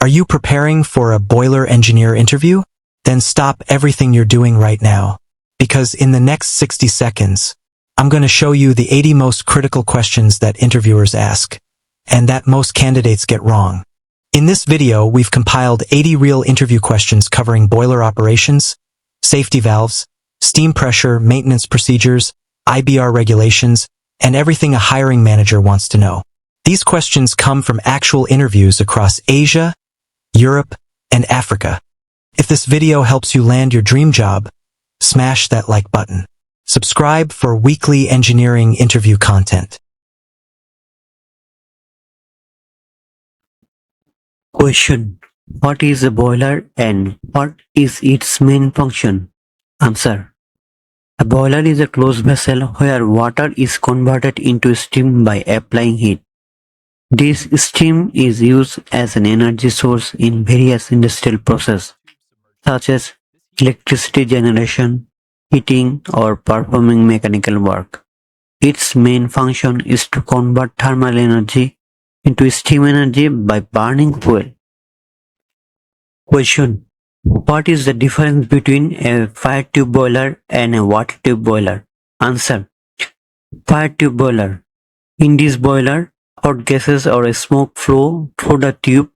Are you preparing for a boiler engineer interview? Then stop everything you're doing right now. Because in the next 60 seconds, I'm going to show you the 80 most critical questions that interviewers ask, and that most candidates get wrong. In this video, we've compiled 80 real interview questions covering boiler operations, safety valves, steam pressure, maintenance procedures, IBR regulations, and everything a hiring manager wants to know. These questions come from actual interviews across Asia, Europe, and Africa. If this video helps you land your dream job, smash that like button. Subscribe for weekly engineering interview content. Question: what is a boiler and what is its main function? Answer: a boiler is a closed vessel where water is converted into steam by applying heat. This steam is used as an energy source in various industrial processes, such as electricity generation, heating, or performing mechanical work. Its main function is to convert thermal energy into steam energy by burning fuel. Question: what is the difference between a fire tube boiler and a water tube boiler? Answer: fire tube boiler. In this boiler, hot gases or smoke flow through the tube,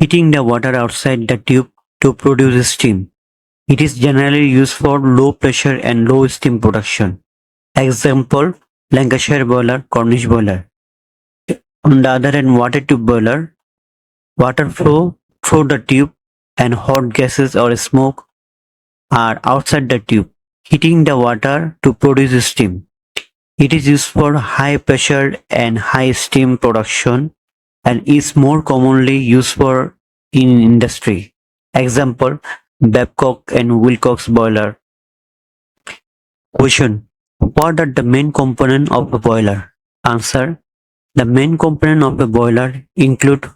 heating the water outside the tube to produce steam. It is generally used for low pressure and low steam production. Example: Lancashire boiler, Cornish boiler. On the other hand, water tube boiler, water flow through the tube and hot gases or smoke are outside the tube, heating the water to produce steam. It is used for high pressure and high steam production and is more commonly used for in industry. Example: Babcock and Wilcox boiler. Question: what are the main components of a boiler? Answer: the main components of a boiler include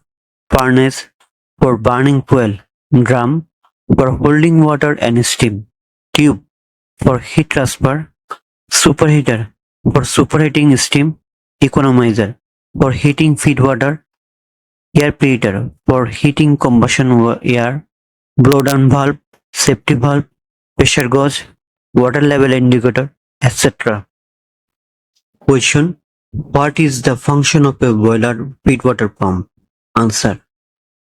furnace for burning fuel, drum for holding water and steam, tube for heat transfer, superheater for superheating steam, economizer for heating feed water, air preheater for heating combustion air, blowdown valve, safety valve, pressure gauge, water level indicator, etc. Question: what is the function of a boiler feed water pump? Answer: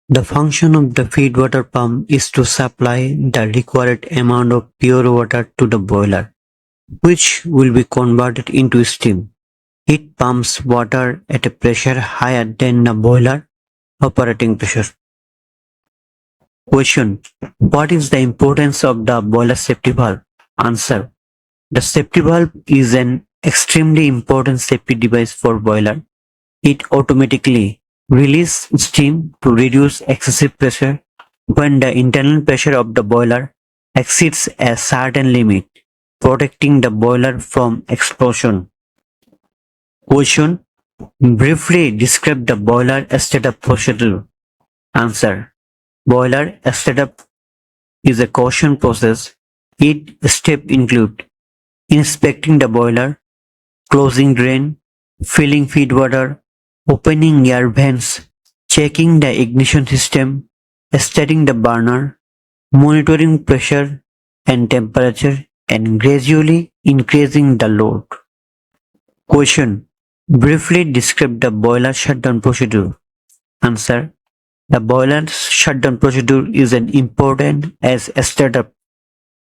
the function of the feed water pump is to supply the required amount of pure water to the boiler, which will be converted into steam. It pumps water at a pressure higher than the boiler operating pressure. Question: what is the importance of the boiler safety valve? Answer: the safety valve is an extremely important safety device for boiler. It automatically releases steam to reduce excessive pressure when the internal pressure of the boiler exceeds a certain limit, protecting the boiler from explosion. Question: briefly describe the boiler startup procedure. Answer: boiler startup is a caution process. Each step include inspecting the boiler, closing drain, filling feed water, opening air vents, checking the ignition system, starting the burner, monitoring pressure and temperature, and gradually increasing the load. Question: briefly describe the boiler shutdown procedure. Answer: the boiler shutdown procedure is an important as a startup.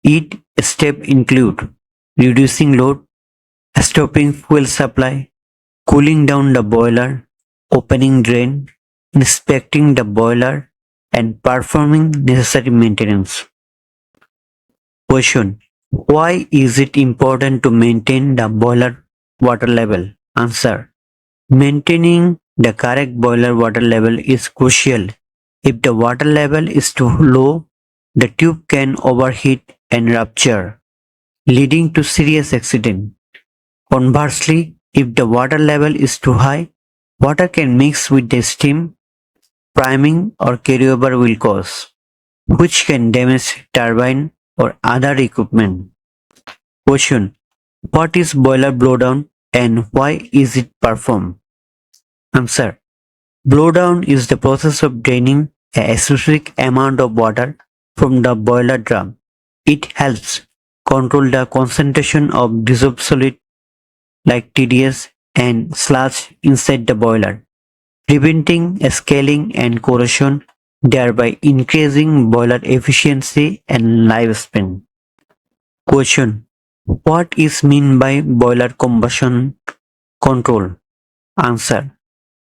Each step include reducing load, stopping fuel supply, cooling down the boiler, opening drain, inspecting the boiler, and performing necessary maintenance. Question: why is it important to maintain the boiler water level? Answer: maintaining the correct boiler water level is crucial. If the water level is too low, the tube can overheat and rupture, leading to serious accident. Conversely, if the water level is too high, water can mix with the steam, priming or carryover will cause, which can damage turbine or other equipment. Question: what is boiler blowdown and why is it performed? Answer: blowdown is the process of draining a specific amount of water from the boiler drum. It helps control the concentration of dissolved solid like TDS and sludge inside the boiler, preventing scaling and corrosion, thereby increasing boiler efficiency and lifespan. Question: what is meant by boiler combustion control? Answer: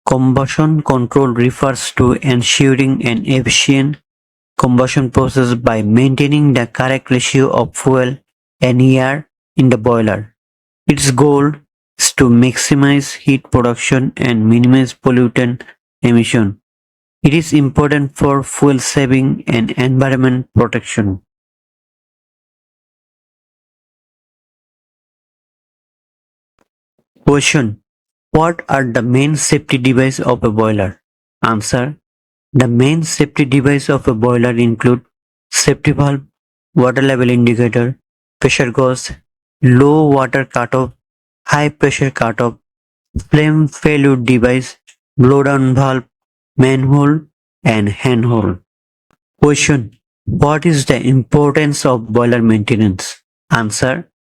combustion control refers to ensuring an efficient combustion process by maintaining the correct ratio of fuel and air in the boiler. Its goal is to maximize heat production and minimize pollutant emission. It is important for fuel saving and environment protection. Question: what are the main safety devices of a boiler? Answer: the main safety devices of a boiler include safety valve, water level indicator, pressure gauge, low water cutoff, high pressure cutoff, flame failure device, blowdown valve, manhole, and handhole. Question: what is the importance of boiler maintenance? Answer: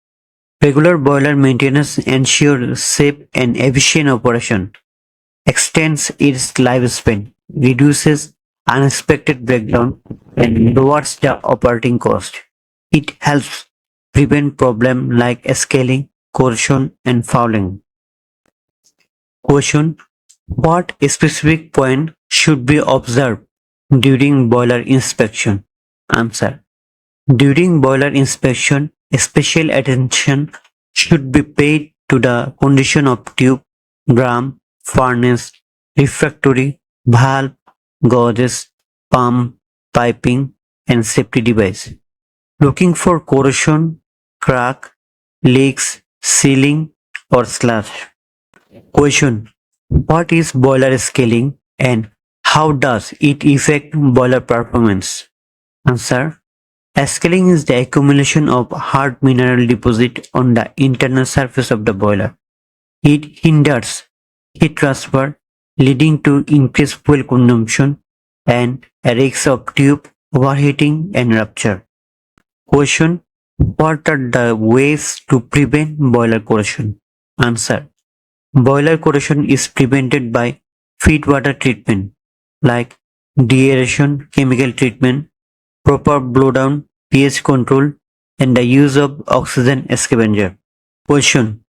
regular boiler maintenance ensures safe and efficient operation, extends its lifespan, reduces unexpected breakdown, and lowers the operating cost. It helps prevent problems like scaling, corrosion, and fouling. Question: what specific point should be observed during boiler inspection? Answer: during boiler inspection, special attention should be paid to the condition of tube, drum, furnace, refractory, valve, gauges, pump, piping, and safety device. Looking for corrosion, crack, leaks, sealing, or sludge. Question: what is boiler scaling and how does it affect boiler performance? Answer: scaling is the accumulation of hard mineral deposit on the internal surface of the boiler. It hinders heat transfer, leading to increased fuel consumption and a risk of tube overheating and rupture. Question: what are the ways to prevent boiler corrosion? Answer: boiler corrosion is prevented by feed water treatment like deaeration, chemical treatment, proper blowdown, pH control, and the use of oxygen scavenger. Question: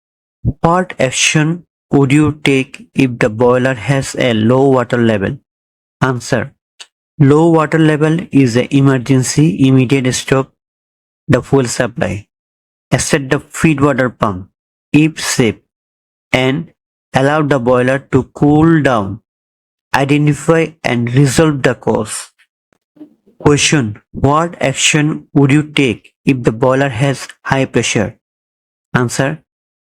what action would you take if the boiler has a low water level? Answer: low water level is an emergency. Immediate stop the fuel supply. Set the feed water pump if safe and allow the boiler to cool down. Identify and resolve the cause. Question: what action would you take if the boiler has high pressure? Answer: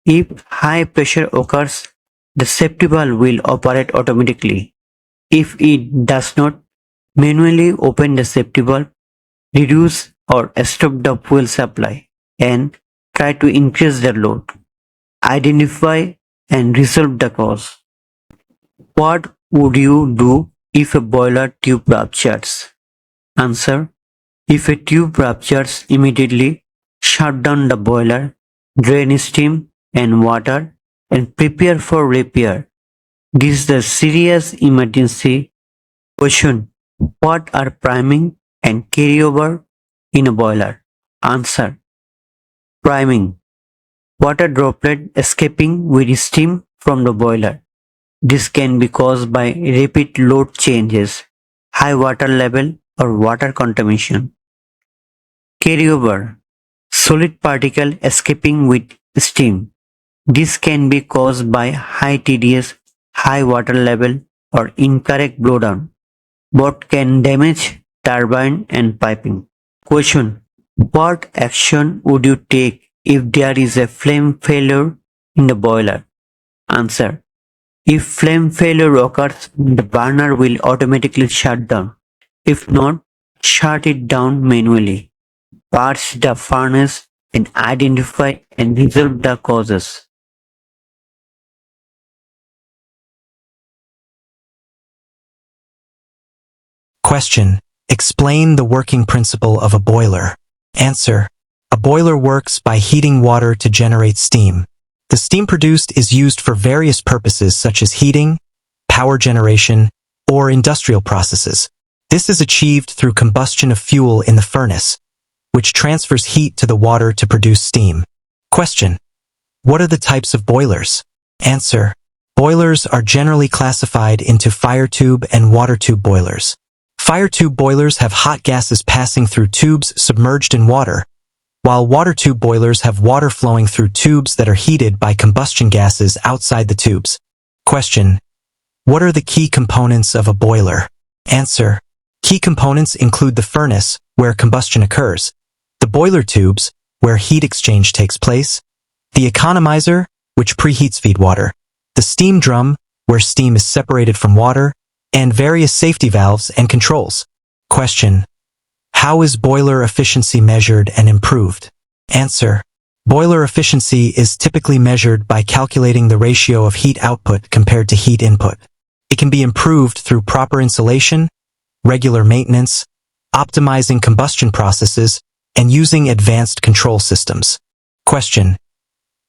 if high pressure occurs, the safety valve will operate automatically. If it does not, manually open the safety valve, reduce or stop the fuel supply, and try to increase the load. Identify and resolve the cause. What would you do if a boiler tube ruptures? Answer: if a tube ruptures, immediately shut down the boiler, drain steam and water, and prepare for repair. This is a serious emergency. Question: what are priming and carryover in a boiler? Answer: priming: water droplet escaping with steam from the boiler. This can be caused by rapid load changes, high water level, or water contamination. Carryover: solid particle escaping with steam. This can be caused by high TDS, high water level, or incorrect blowdown. Both can damage turbine and piping. Question: what action would you take if there is a flame failure in the boiler? Answer: if flame failure occurs, the burner will automatically shut down. If not, shut it down manually. Purge the furnace and identify and resolve the causes. Question. Explain the working principle of a boiler. Answer. A boiler works by heating water to generate steam. The steam produced is used for various purposes such as heating, power generation, or industrial processes. This is achieved through combustion of fuel in the furnace, which transfers heat to the water to produce steam. Question. What are the types of boilers? Answer. Boilers are generally classified into fire tube and water tube boilers. Fire tube boilers have hot gases passing through tubes submerged in water, while water tube boilers have water flowing through tubes that are heated by combustion gases outside the tubes. Question. What are the key components of a boiler? Answer. Key components include the furnace, where combustion occurs, the boiler tubes, where heat exchange takes place, the economizer, which preheats feed water, the steam drum, where steam is separated from water, and various safety valves and controls. Question. How is boiler efficiency measured and improved? Answer. Boiler efficiency is typically measured by calculating the ratio of heat output compared to heat input. It can be improved through proper insulation, regular maintenance, optimizing combustion processes, and using advanced control systems. Question.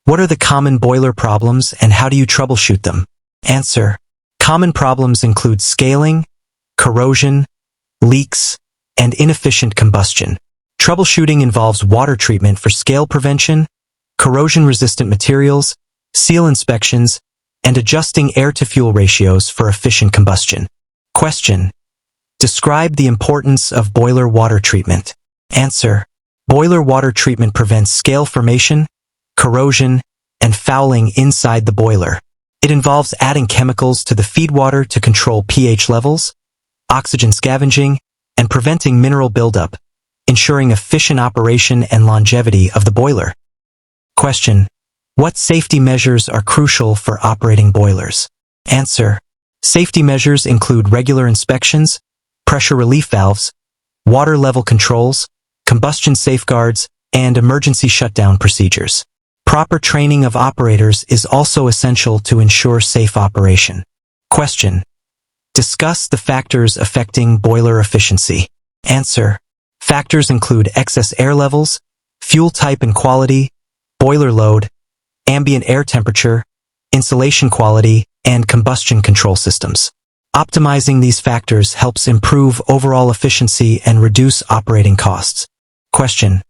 What are the common boiler problems and how do you troubleshoot them? Answer. Common problems include scaling, corrosion, leaks, and inefficient combustion. Troubleshooting involves water treatment for scale prevention, corrosion-resistant materials, seal inspections, and adjusting air-to-fuel ratios for efficient combustion. Question. Describe the importance of boiler water treatment. Answer. Boiler water treatment prevents scale formation, corrosion, and fouling inside the boiler. It involves adding chemicals to the feed water to control pH levels, oxygen scavenging, and preventing mineral buildup, ensuring efficient operation and longevity of the boiler. Question. What safety measures are crucial for operating boilers? Answer. Safety measures include regular inspections, pressure relief valves, water level controls, combustion safeguards, and emergency shutdown procedures. Proper training of operators is also essential to ensure safe operation. Question. Discuss the factors affecting boiler efficiency. Answer. Factors include excess air levels, fuel type and quality, boiler load, ambient air temperature, insulation quality, and combustion control systems. Optimizing these factors helps improve overall efficiency and reduce operating costs. Question.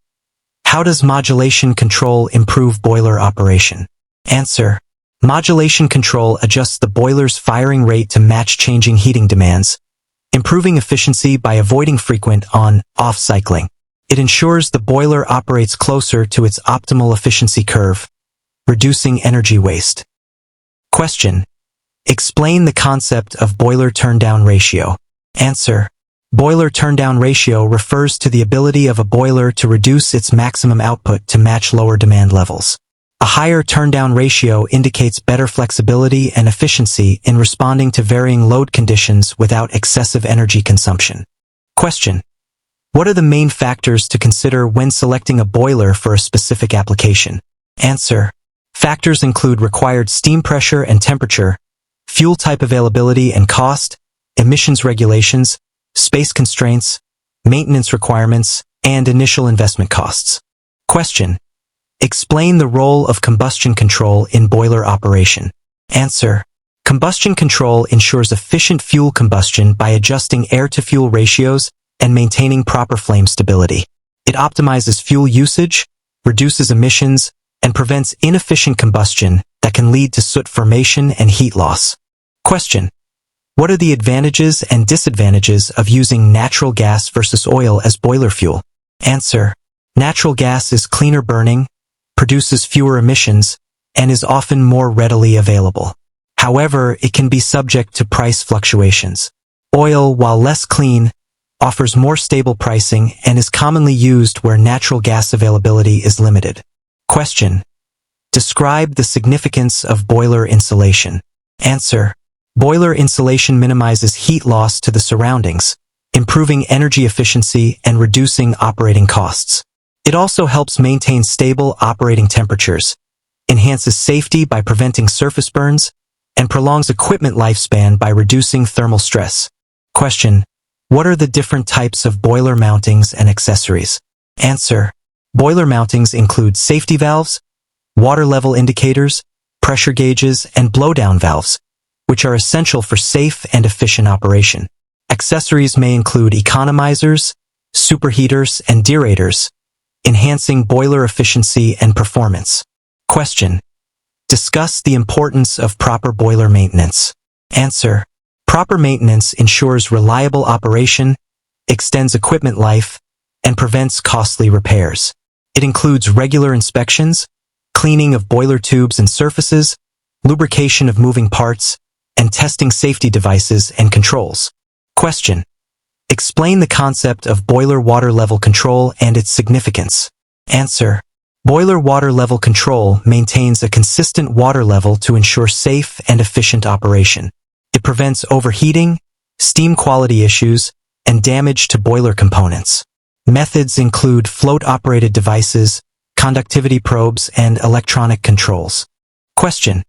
How does modulation control improve boiler operation? Answer. Modulation control adjusts the boiler's firing rate to match changing heating demands, improving efficiency by avoiding frequent on-off cycling. It ensures the boiler operates closer to its optimal efficiency curve, reducing energy waste. Question. Explain the concept of boiler turn-down ratio. Answer. Boiler turn-down ratio refers to the ability of a boiler to reduce its maximum output to match lower demand levels. A higher turn-down ratio indicates better flexibility and efficiency in responding to varying load conditions without excessive energy consumption. Question. What are the main factors to consider when selecting a boiler for a specific application? Answer. Factors include required steam pressure and temperature, fuel type availability and cost, emissions regulations, space constraints, maintenance requirements, and initial investment costs. Question. Explain the role of combustion control in boiler operation. Answer. Combustion control ensures efficient fuel combustion by adjusting air-to-fuel ratios and maintaining proper flame stability. It optimizes fuel usage, reduces emissions, and prevents inefficient combustion that can lead to soot formation and heat loss. Question. What are the advantages and disadvantages of using natural gas versus oil as boiler fuel? Answer. Natural gas is cleaner burning, produces fewer emissions, and is often more readily available. However, it can be subject to price fluctuations. Oil, while less clean, offers more stable pricing and is commonly used where natural gas availability is limited. Question. Describe the significance of boiler insulation. Answer. Boiler insulation minimizes heat loss to the surroundings, improving energy efficiency and reducing operating costs. It also helps maintain stable operating temperatures, enhances safety by preventing surface burns, and prolongs equipment lifespan by reducing thermal stress. Question. What are the different types of boiler mountings and accessories? Answer. Boiler mountings include safety valves, water level indicators, pressure gauges, and blowdown valves, which are essential for safe and efficient operation. Accessories may include economizers, superheaters, and deaerators, enhancing boiler efficiency and performance. Question. Discuss the importance of proper boiler maintenance. Answer. Proper maintenance ensures reliable operation, extends equipment life, and prevents costly repairs. It includes regular inspections, cleaning of boiler tubes and surfaces, lubrication of moving parts, and testing safety devices and controls. Question. Explain the concept of boiler water level control and its significance. Answer. Boiler water level control maintains a consistent water level to ensure safe and efficient operation. It prevents overheating, steam quality issues, and damage to boiler components. Methods include float-operated devices, conductivity probes, and electronic controls. Question.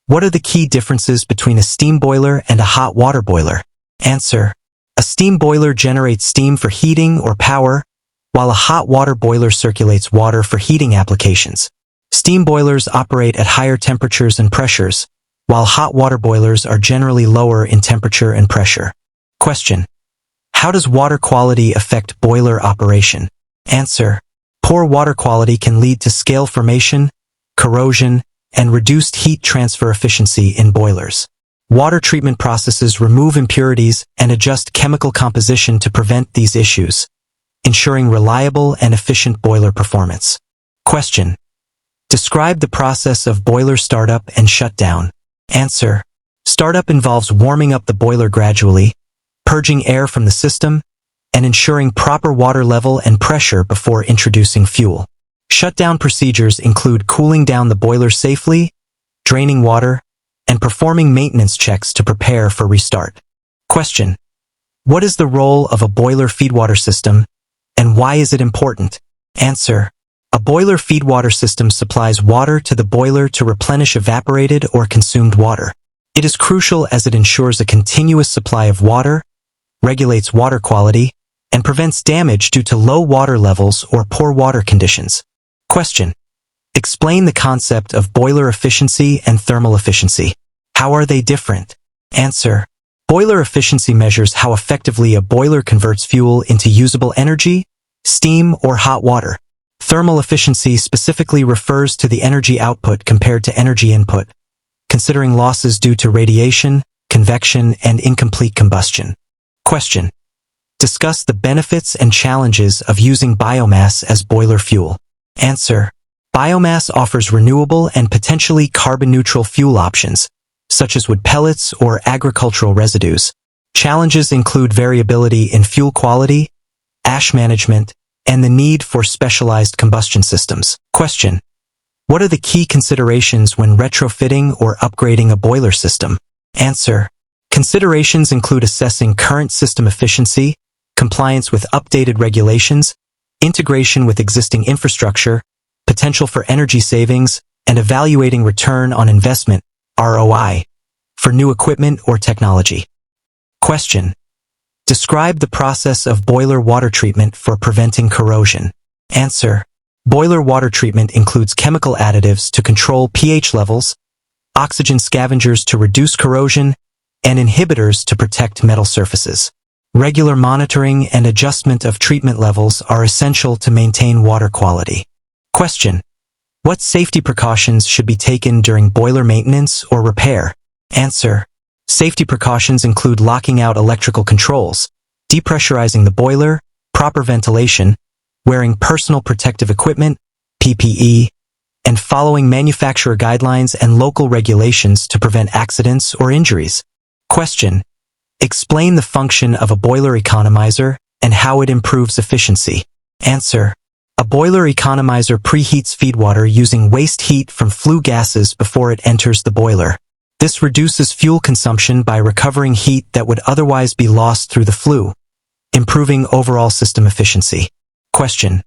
What are the key differences between a steam boiler and a hot water boiler? Answer. A steam boiler generates steam for heating or power, while a hot water boiler circulates water for heating applications. Steam boilers operate at higher temperatures and pressures, while hot water boilers are generally lower in temperature and pressure. Question. How does water quality affect boiler operation? Answer. Poor water quality can lead to scale formation, corrosion, and reduced heat transfer efficiency in boilers. Water treatment processes remove impurities and adjust chemical composition to prevent these issues, ensuring reliable and efficient boiler performance. Question. Describe the process of boiler startup and shutdown. Answer. Startup involves warming up the boiler gradually, purging air from the system, and ensuring proper water level and pressure before introducing fuel. Shutdown procedures include cooling down the boiler safely, draining water, and performing maintenance checks to prepare for restart. Question. What is the role of a boiler feedwater system, and why is it important? Answer. A boiler feedwater system supplies water to the boiler to replenish evaporated or consumed water. It is crucial as it ensures a continuous supply of water, regulates water quality, and prevents damage due to low water levels or poor water conditions. Question. Explain the concept of boiler efficiency and thermal efficiency. How are they different? Answer. Boiler efficiency measures how effectively a boiler converts fuel into usable energy, steam, or hot water. Thermal efficiency specifically refers to the energy output compared to energy input, considering losses due to radiation, convection, and incomplete combustion. Question. Discuss the benefits and challenges of using biomass as boiler fuel. Answer. Biomass offers renewable and potentially carbon-neutral fuel options, such as wood pellets or agricultural residues. Challenges include variability in fuel quality, ash management, and the need for specialized combustion systems. Question. What are the key considerations when retrofitting or upgrading a boiler system? Answer. Considerations include assessing current system efficiency, compliance with updated regulations, integration with existing infrastructure, potential for energy savings, and evaluating return on investment, ROI, for new equipment or technology. Question. Describe the process of boiler water treatment for preventing corrosion. Answer. Boiler water treatment includes chemical additives to control pH levels, oxygen scavengers to reduce corrosion, and inhibitors to protect metal surfaces. Regular monitoring and adjustment of treatment levels are essential to maintain water quality. Question. What safety precautions should be taken during boiler maintenance or repair? Answer. Safety precautions include locking out electrical controls, depressurizing the boiler, proper ventilation, wearing personal protective equipment, PPE, and following manufacturer guidelines and local regulations to prevent accidents or injuries. Question. Explain the function of a boiler economizer and how it improves efficiency. Answer. A boiler economizer preheats feedwater using waste heat from flue gases before it enters the boiler. This reduces fuel consumption by recovering heat that would otherwise be lost through the flue, improving overall system efficiency. Question.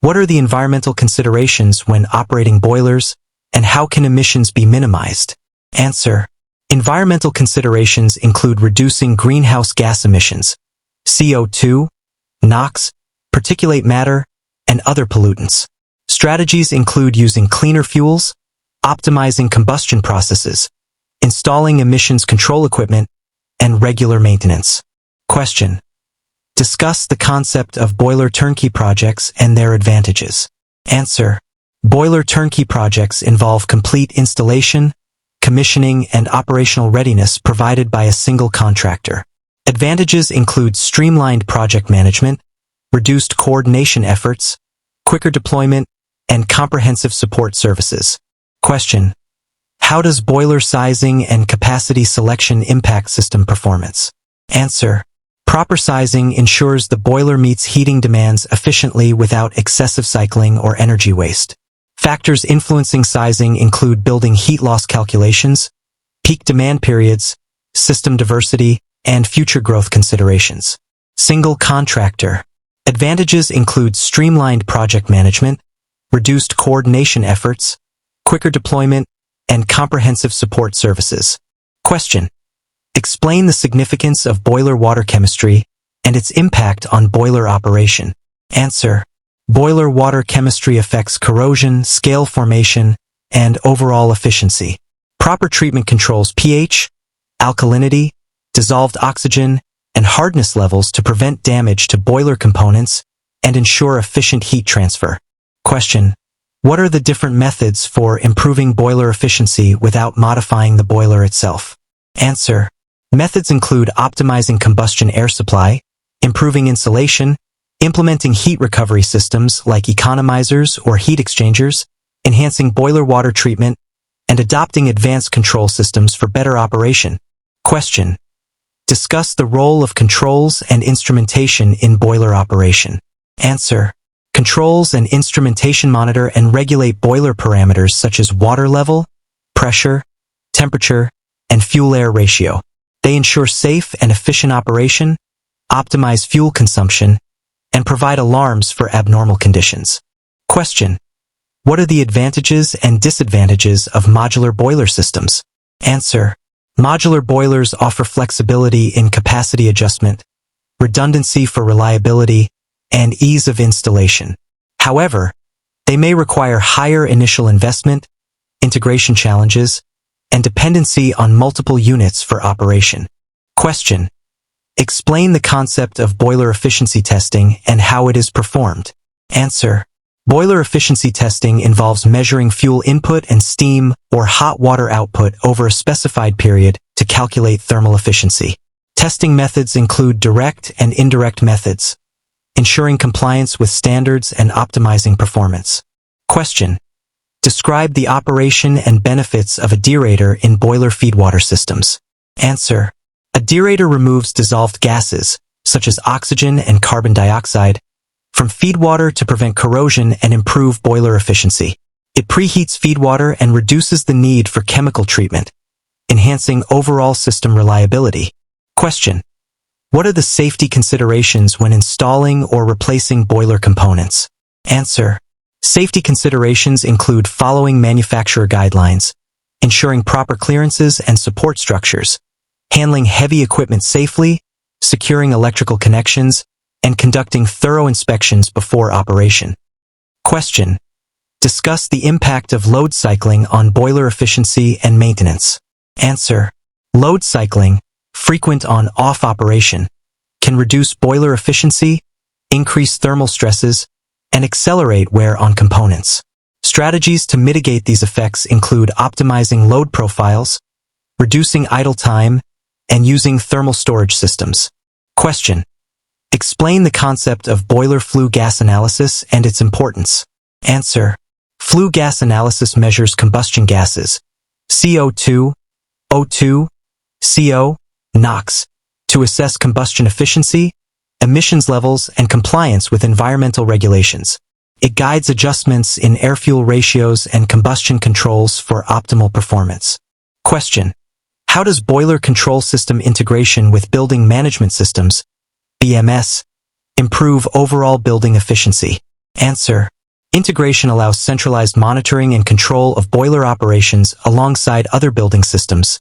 What are the environmental considerations when operating boilers, and how can emissions be minimized? Answer. Environmental considerations include reducing greenhouse gas emissions, CO2, NOx, particulate matter, and other pollutants. Strategies include using cleaner fuels, optimizing combustion processes, installing emissions control equipment, and regular maintenance. Question. Discuss the concept of boiler turnkey projects and their advantages. Answer. Boiler turnkey projects involve complete installation, commissioning, and operational readiness provided by a single contractor. Advantages include streamlined project management, reduced coordination efforts, quicker deployment, and comprehensive support services. Question. How does boiler sizing and capacity selection impact system performance? Answer. Proper sizing ensures the boiler meets heating demands efficiently without excessive cycling or energy waste. Factors influencing sizing include building heat loss calculations, peak demand periods, system diversity, and future growth considerations. Single contractor. Advantages include streamlined project management, reduced coordination efforts, quicker deployment, and comprehensive support services. Question. Explain the significance of boiler water chemistry and its impact on boiler operation. Answer. Boiler water chemistry affects corrosion, scale formation, and overall efficiency. Proper treatment controls pH, alkalinity, dissolved oxygen, and hardness levels to prevent damage to boiler components and ensure efficient heat transfer. Question. What are the different methods for improving boiler efficiency without modifying the boiler itself? Answer. Methods include optimizing combustion air supply, improving insulation, implementing heat recovery systems like economizers or heat exchangers, enhancing boiler water treatment, and adopting advanced control systems for better operation. Question. Discuss the role of controls and instrumentation in boiler operation. Answer. Controls and instrumentation monitor and regulate boiler parameters such as water level, pressure, temperature, and fuel-air ratio. They ensure safe and efficient operation, optimize fuel consumption, and provide alarms for abnormal conditions. Question. What are the advantages and disadvantages of modular boiler systems? Answer. Modular boilers offer flexibility in capacity adjustment, redundancy for reliability, and ease of installation. However, they may require higher initial investment, integration challenges, and dependency on multiple units for operation. Question. Explain the concept of boiler efficiency testing and how it is performed. Answer. Boiler efficiency testing involves measuring fuel input and steam or hot water output over a specified period to calculate thermal efficiency. Testing methods include direct and indirect methods, ensuring compliance with standards and optimizing performance. Question. Describe the operation and benefits of a deaerator in boiler feedwater systems. Answer. A deaerator removes dissolved gases, such as oxygen and carbon dioxide, from feedwater to prevent corrosion and improve boiler efficiency. It preheats feedwater and reduces the need for chemical treatment, enhancing overall system reliability. Question. What are the safety considerations when installing or replacing boiler components? Answer. Safety considerations include following manufacturer guidelines, ensuring proper clearances and support structures, handling heavy equipment safely, securing electrical connections, and conducting thorough inspections before operation. Question. Discuss the impact of load cycling on boiler efficiency and maintenance. Answer. Load cycling, frequent on-off operation, can reduce boiler efficiency, increase thermal stresses, and accelerate wear on components. Strategies to mitigate these effects include optimizing load profiles, reducing idle time, and using thermal storage systems. Question. Explain the concept of boiler flue gas analysis and its importance. Answer. Flue gas analysis measures combustion gases, CO2, O2, CO, NOx, to assess combustion efficiency, emissions levels, and compliance with environmental regulations. It guides adjustments in air-fuel ratios and combustion controls for optimal performance. Question. How does boiler control system integration with building management systems, BMS, improve overall building efficiency? Answer. Integration allows centralized monitoring and control of boiler operations alongside other building systems,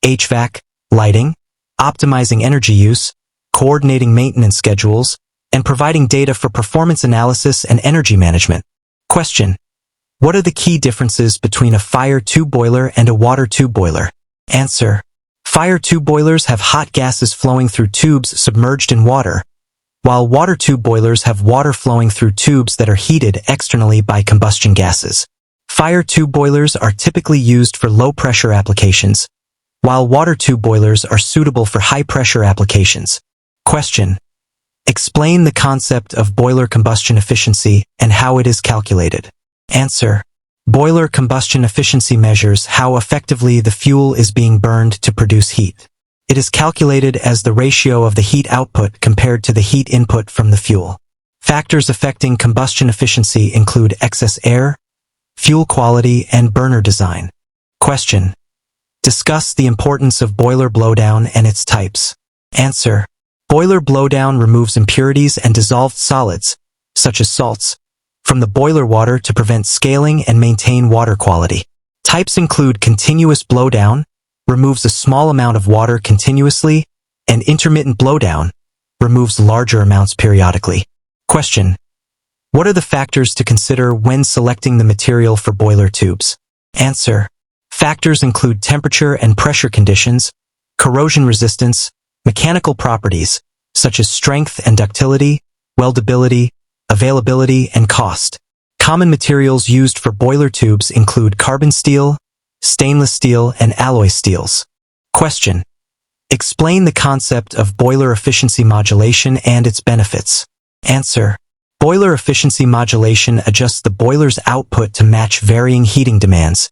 HVAC, lighting, optimizing energy use, coordinating maintenance schedules, and providing data for performance analysis and energy management. Question: what are the key differences between a fire tube boiler and a water tube boiler? Answer: fire tube boilers have hot gases flowing through tubes submerged in water, while water tube boilers have water flowing through tubes that are heated externally by combustion gases. Fire tube boilers are typically used for low-pressure applications, while water tube boilers are suitable for high-pressure applications. Question: explain the concept of boiler combustion efficiency and how it is calculated. Answer: boiler combustion efficiency measures how effectively the fuel is being burned to produce heat. It is calculated as the ratio of the heat output compared to the heat input from the fuel. Factors affecting combustion efficiency include excess air, fuel quality, and burner design. Question: discuss the importance of boiler blowdown and its types. Answer: boiler blowdown removes impurities and dissolved solids, such as salts, from the boiler water to prevent scaling and maintain water quality. Types include continuous blowdown, removes a small amount of water continuously, and intermittent blowdown, removes larger amounts periodically. Question: what are the factors to consider when selecting the material for boiler tubes? Answer: factors include temperature and pressure conditions, corrosion resistance, mechanical properties, such as strength and ductility, weldability, availability, and cost. Common materials used for boiler tubes include carbon steel, stainless steel, and alloy steels. Question: explain the concept of boiler efficiency modulation and its benefits. Answer: boiler efficiency modulation adjusts the boiler's output to match varying heating demands,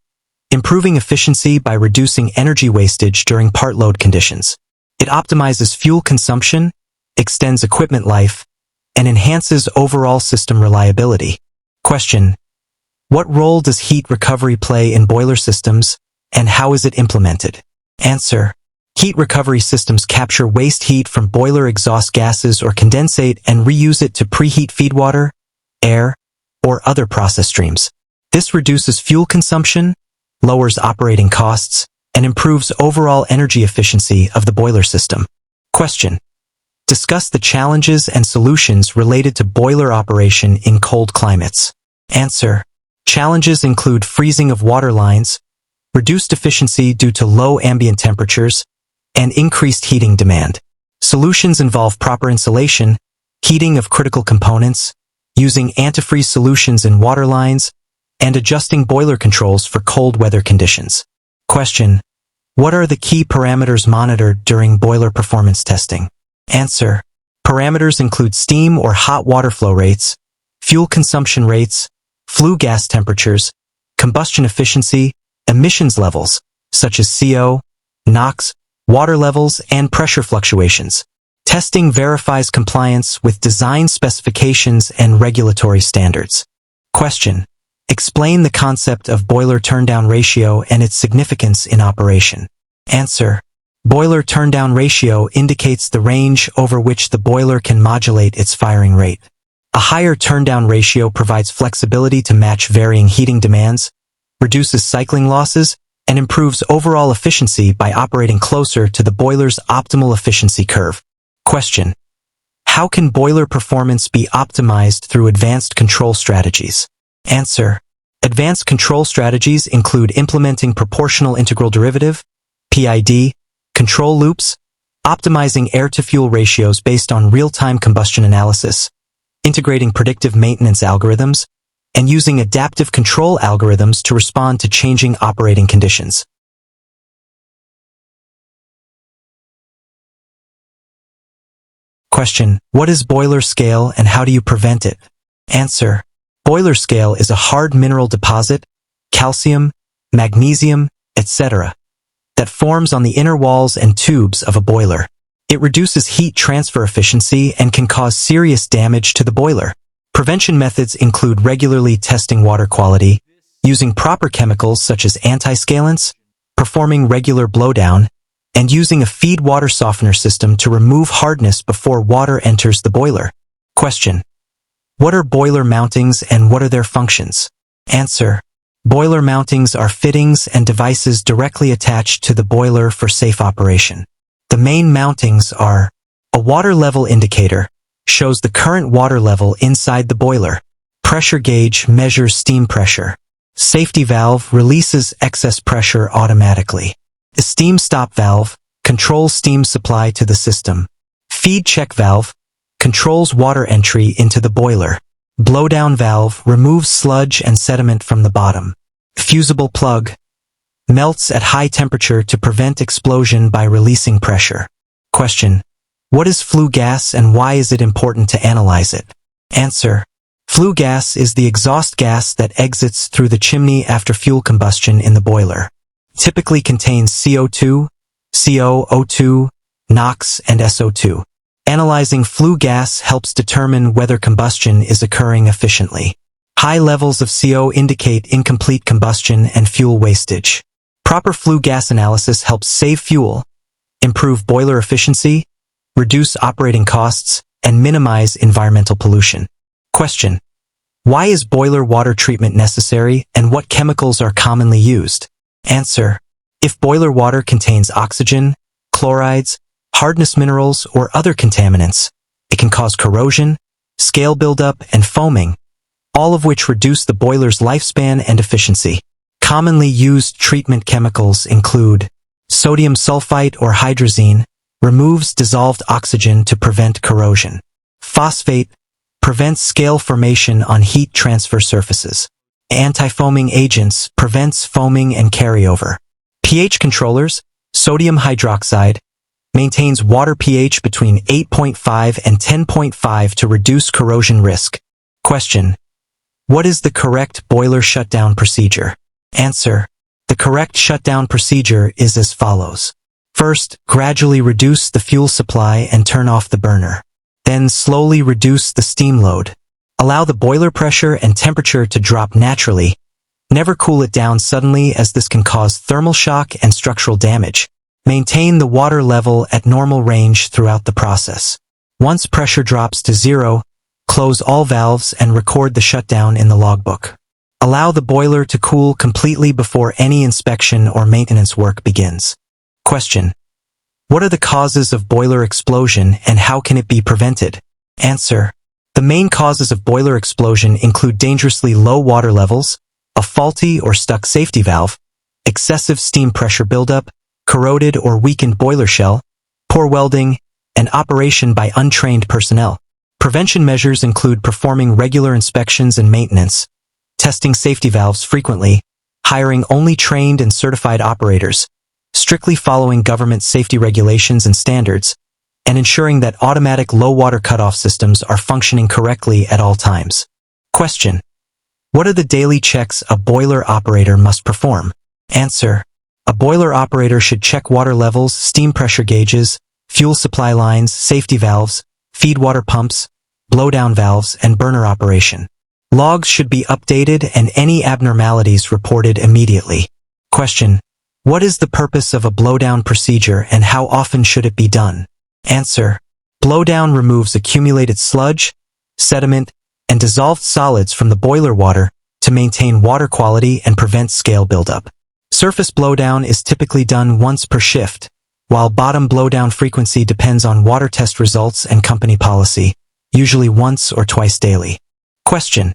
improving efficiency by reducing energy wastage during part load conditions. It optimizes fuel consumption, extends equipment life, and enhances overall system reliability. Question: what role does heat recovery play in boiler systems, and how is it implemented? Answer: heat recovery systems capture waste heat from boiler exhaust gases or condensate and reuse it to preheat feedwater, air, or other process streams. This reduces fuel consumption, lowers operating costs, and improves overall energy efficiency of the boiler system. Question: discuss the challenges and solutions related to boiler operation in cold climates. Answer: challenges include freezing of water lines, reduced efficiency due to low ambient temperatures, and increased heating demand. Solutions involve proper insulation, heating of critical components, using antifreeze solutions in water lines, and adjusting boiler controls for cold weather conditions. Question: what are the key parameters monitored during boiler performance testing? Answer: parameters include steam or hot water flow rates, fuel consumption rates, flue gas temperatures, combustion efficiency, emissions levels, such as CO, NOx, water levels, and pressure fluctuations. Testing verifies compliance with design specifications and regulatory standards. Question: explain the concept of boiler turndown ratio and its significance in operation. Answer: boiler turndown ratio indicates the range over which the boiler can modulate its firing rate. A higher turndown ratio provides flexibility to match varying heating demands, reduces cycling losses, and improves overall efficiency by operating closer to the boiler's optimal efficiency curve. Question: how can boiler performance be optimized through advanced control strategies? Answer: advanced control strategies include implementing proportional integral derivative, PID, control loops, optimizing air-to-fuel ratios based on real-time combustion analysis, integrating predictive maintenance algorithms, and using adaptive control algorithms to respond to changing operating conditions. Question: what is boiler scale and how do you prevent it? Answer: boiler scale is a hard mineral deposit, calcium, magnesium, etc., that forms on the inner walls and tubes of a boiler. It reduces heat transfer efficiency and can cause serious damage to the boiler. Prevention methods include regularly testing water quality, using proper chemicals such as anti-scalants, performing regular blowdown, and using a feed water softener system to remove hardness before water enters the boiler. Question: what are boiler mountings and what are their functions? Answer: boiler mountings are fittings and devices directly attached to the boiler for safe operation. The main mountings are A water level indicator shows the current water level inside the boiler. Pressure gauge measures steam pressure. Safety valve releases excess pressure automatically. The steam stop valve controls steam supply to the system. Feed check valve controls water entry into the boiler. Blowdown valve removes sludge and sediment from the bottom. Fusible plug melts at high temperature to prevent explosion by releasing pressure. Question: what is flue gas and why is it important to analyze it? Answer: flue gas is the exhaust gas that exits through the chimney after fuel combustion in the boiler. Typically contains CO2, CO, O2, NOx, and SO2. Analyzing flue gas helps determine whether combustion is occurring efficiently. High levels of CO indicate incomplete combustion and fuel wastage. Proper flue gas analysis helps save fuel, improve boiler efficiency, reduce operating costs, and minimize environmental pollution. Question: why is boiler water treatment necessary and what chemicals are commonly used? Answer: if boiler water contains oxygen, chlorides, hardness minerals, or other contaminants, it can cause corrosion, scale buildup, and foaming, all of which reduce the boiler's lifespan and efficiency. Commonly used treatment chemicals include sodium sulfite or hydrazine, removes dissolved oxygen to prevent corrosion. Phosphate prevents scale formation on heat transfer surfaces. Anti-foaming agents prevents foaming and carryover. pH controllers, sodium hydroxide, maintains water pH between 8.5 and 10.5 to reduce corrosion risk. Question: what is the correct boiler shutdown procedure? Answer: the correct shutdown procedure is as follows. First, gradually reduce the fuel supply and turn off the burner. Then slowly reduce the steam load. Allow the boiler pressure and temperature to drop naturally. Never cool it down suddenly as this can cause thermal shock and structural damage. Maintain the water level at normal range throughout the process. Once pressure drops to zero, close all valves and record the shutdown in the logbook. Allow the boiler to cool completely before any inspection or maintenance work begins. Question: what are the causes of boiler explosion and how can it be prevented? Answer: the main causes of boiler explosion include dangerously low water levels, a faulty or stuck safety valve, excessive steam pressure buildup, corroded or weakened boiler shell, poor welding, and operation by untrained personnel. Prevention measures include performing regular inspections and maintenance, testing safety valves frequently, hiring only trained and certified operators, strictly following government safety regulations and standards, and ensuring that automatic low water cutoff systems are functioning correctly at all times. Question: what are the daily checks a boiler operator must perform? Answer: a boiler operator should check water levels, steam pressure gauges, fuel supply lines, safety valves, feed water pumps, blowdown valves, and burner operation. Logs should be updated and any abnormalities reported immediately. Question: what is the purpose of a blowdown procedure and how often should it be done? Answer: blowdown removes accumulated sludge, sediment, and dissolved solids from the boiler water to maintain water quality and prevent scale buildup. Surface blowdown is typically done once per shift, while bottom blowdown frequency depends on water test results and company policy, usually once or twice daily. Question: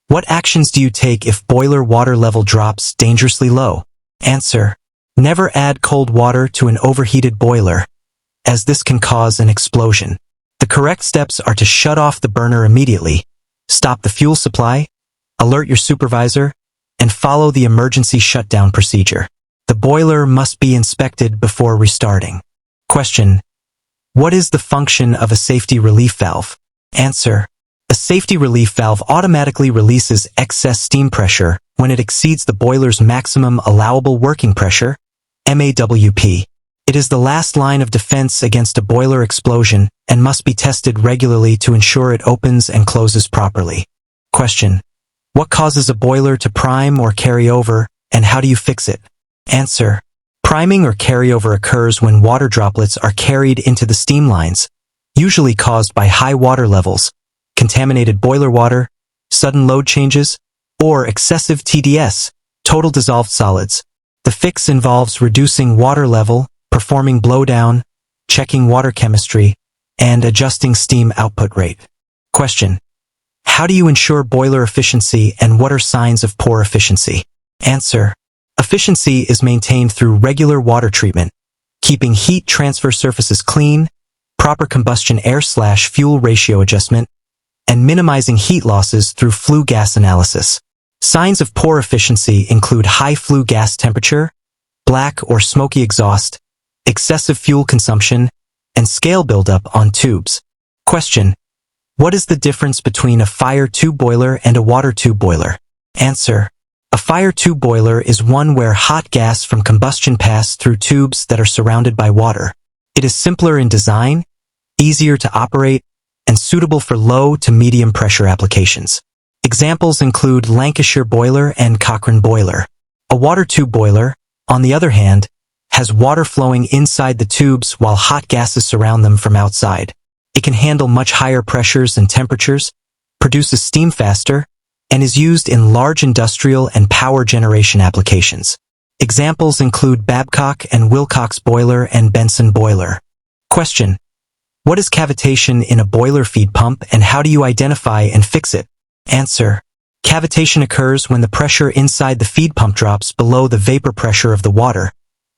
what actions do you take if boiler water level drops dangerously low? Answer: never add cold water to an overheated boiler, as this can cause an explosion. The correct steps are to shut off the burner immediately, stop the fuel supply, alert your supervisor, and follow the emergency shutdown procedure. The boiler must be inspected before restarting. Question: what is the function of a safety relief valve? Answer: a safety relief valve automatically releases excess steam pressure when it exceeds the boiler's maximum allowable working pressure, MAWP. It is the last line of defense against a boiler explosion and must be tested regularly to ensure it opens and closes properly. Question: what causes a boiler to prime or carry over, and how do you fix it? Answer: priming or carryover occurs when water droplets are carried into the steam lines, usually caused by high water levels, contaminated boiler water, sudden load changes, or excessive TDS, total dissolved solids. The fix involves reducing water level, performing blowdown, checking water chemistry, and adjusting steam output rate. Question: how do you ensure boiler efficiency and what are signs of poor efficiency? Answer: efficiency is maintained through regular water treatment, keeping heat transfer surfaces clean, proper combustion air/fuel ratio adjustment, and minimizing heat losses through flue gas analysis. Signs of poor efficiency include high flue gas temperature, black or smoky exhaust, excessive fuel consumption, and scale buildup on tubes. Question: what is the difference between a fire tube boiler and a water tube boiler? Answer: a fire tube boiler is one where hot gas from combustion passes through tubes that are surrounded by water. It is simpler in design, easier to operate, and suitable for low to medium pressure applications. Examples include Lancashire boiler and Cochrane boiler. A water tube boiler, on the other hand, has water flowing inside the tubes while hot gases surround them from outside. It can handle much higher pressures and temperatures, produces steam faster, and is used in large industrial and power generation applications. Examples include Babcock and Wilcox boiler and Benson boiler. Question: what is cavitation in a boiler feed pump and how do you identify and fix it? Answer: cavitation occurs when the pressure inside the feed pump drops below the vapor pressure of the water,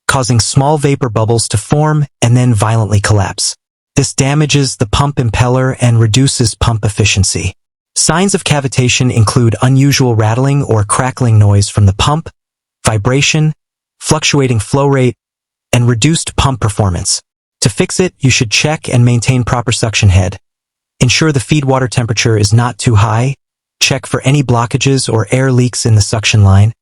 causing small vapor bubbles to form and then violently collapse. This damages the pump impeller and reduces pump efficiency. Signs of cavitation include unusual rattling or crackling noise from the pump, vibration, fluctuating flow rate, and reduced pump performance. To fix it, you should check and maintain proper suction head. Ensure the feed water temperature is not too high, check for any blockages or air leaks in the suction line,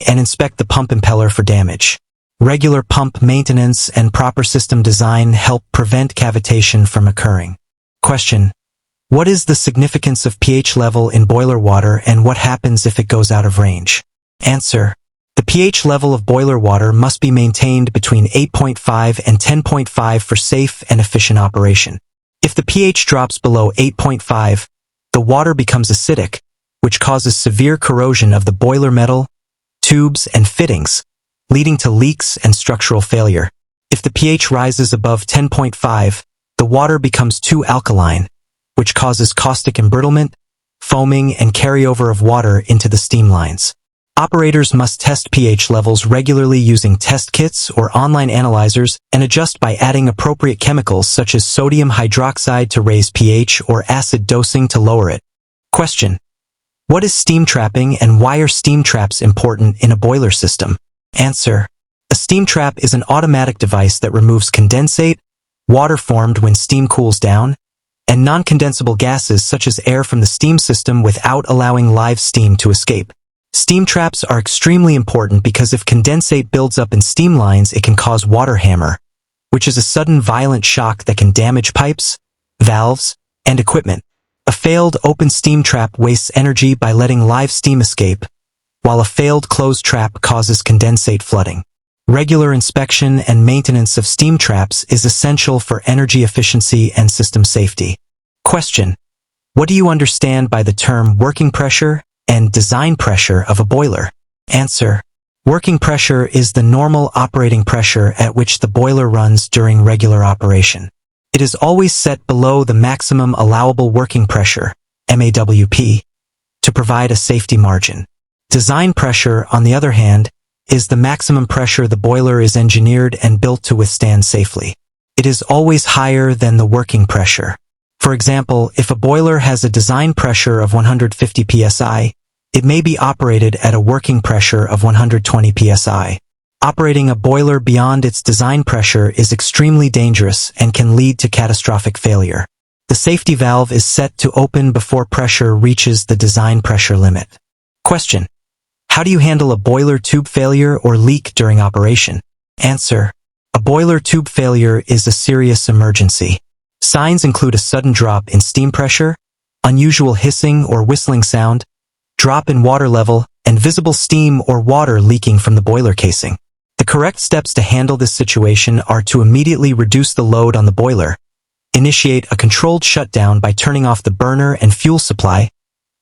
and inspect the pump impeller for damage. Regular pump maintenance and proper system design help prevent cavitation from occurring. Question: what is the significance of pH level in boiler water and what happens if it goes out of range? Answer: the pH level of boiler water must be maintained between 8.5 and 10.5 for safe and efficient operation. If the pH drops below 8.5, the water becomes acidic, which causes severe corrosion of the boiler metal, tubes, and fittings, leading to leaks and structural failure. If the pH rises above 10.5, the water becomes too alkaline, which causes caustic embrittlement, foaming, and carryover of water into the steam lines. Operators must test pH levels regularly using test kits or online analyzers and adjust by adding appropriate chemicals such as sodium hydroxide to raise pH or acid dosing to lower it. Question: what is steam trapping and why are steam traps important in a boiler system? Answer: a steam trap is an automatic device that removes condensate, water formed when steam cools down, and non-condensable gases such as air from the steam system without allowing live steam to escape. Steam traps are extremely important because if condensate builds up in steam lines, it can cause water hammer, which is a sudden violent shock that can damage pipes, valves, and equipment. A failed open steam trap wastes energy by letting live steam escape, while a failed closed trap causes condensate flooding. Regular inspection and maintenance of steam traps is essential for energy efficiency and system safety. Question: what do you understand by the term working pressure and design pressure of a boiler? Answer: working pressure is the normal operating pressure at which the boiler runs during regular operation. It is always set below the maximum allowable working pressure, MAWP, to provide a safety margin. Design pressure, on the other hand, is the maximum pressure the boiler is engineered and built to withstand safely. It is always higher than the working pressure. For example, if a boiler has a design pressure of 150 psi, it may be operated at a working pressure of 120 psi. Operating a boiler beyond its design pressure is extremely dangerous and can lead to catastrophic failure. The safety valve is set to open before pressure reaches the design pressure limit. Question: how do you handle a boiler tube failure or leak during operation? Answer: a boiler tube failure is a serious emergency. Signs include a sudden drop in steam pressure, unusual hissing or whistling sound, drop in water level, and visible steam or water leaking from the boiler casing. The correct steps to handle this situation are to immediately reduce the load on the boiler, initiate a controlled shutdown by turning off the burner and fuel supply,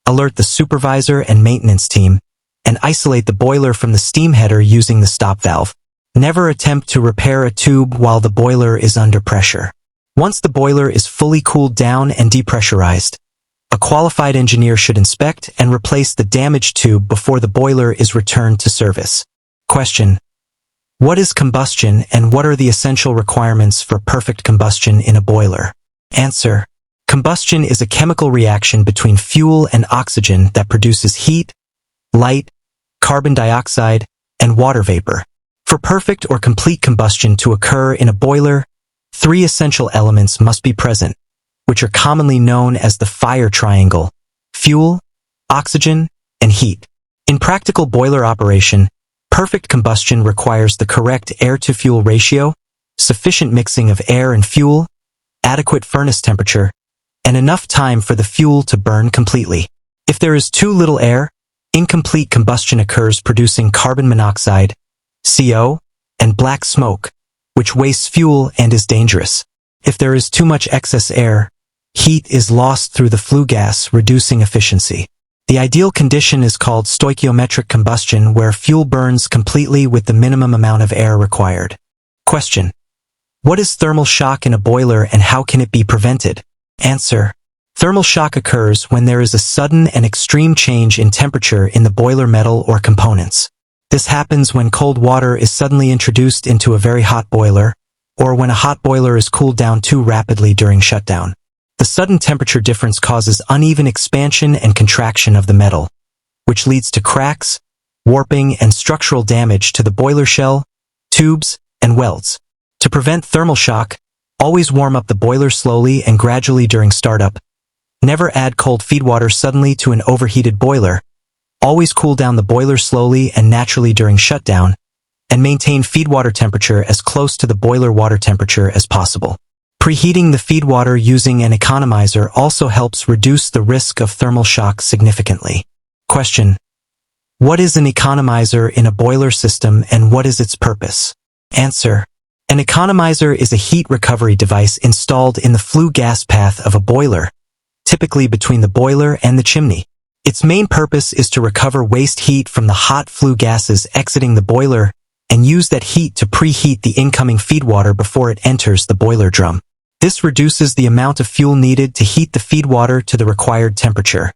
alert the supervisor and maintenance team, and isolate the boiler from the steam header using the stop valve. Never attempt to repair a tube while the boiler is under pressure. Once the boiler is fully cooled down and depressurized, a qualified engineer should inspect and replace the damaged tube before the boiler is returned to service. Question: what is combustion and what are the essential requirements for perfect combustion in a boiler? Answer: combustion is a chemical reaction between fuel and oxygen that produces heat, light, carbon dioxide, and water vapor. For perfect or complete combustion to occur in a boiler, 3 essential elements must be present, which are commonly known as the fire triangle: fuel, oxygen, and heat. In practical boiler operation, perfect combustion requires the correct air-to-fuel ratio, sufficient mixing of air and fuel, adequate furnace temperature, and enough time for the fuel to burn completely. If there is too little air, incomplete combustion occurs, producing carbon monoxide, CO, and black smoke, which wastes fuel and is dangerous. If there is too much excess air, heat is lost through the flue gas, reducing efficiency. The ideal condition is called stoichiometric combustion, where fuel burns completely with the minimum amount of air required. Question: what is thermal shock in a boiler and how can it be prevented? Answer: thermal shock occurs when there is a sudden and extreme change in temperature in the boiler metal or components. This happens when cold water is suddenly introduced into a very hot boiler, or when a hot boiler is cooled down too rapidly during shutdown. The sudden temperature difference causes uneven expansion and contraction of the metal, which leads to cracks, warping, and structural damage to the boiler shell, tubes, and welds. To prevent thermal shock, always warm up the boiler slowly and gradually during startup. Never add cold feedwater suddenly to an overheated boiler. Always cool down the boiler slowly and naturally during shutdown, and maintain feedwater temperature as close to the boiler water temperature as possible. Preheating the feedwater using an economizer also helps reduce the risk of thermal shock significantly. Question: what is an economizer in a boiler system and what is its purpose? Answer: an economizer is a heat recovery device installed in the flue gas path of a boiler, typically between the boiler and the chimney. Its main purpose is to recover waste heat from the hot flue gases exiting the boiler and use that heat to preheat the incoming feedwater before it enters the boiler drum. This reduces the amount of fuel needed to heat the feedwater to the required temperature,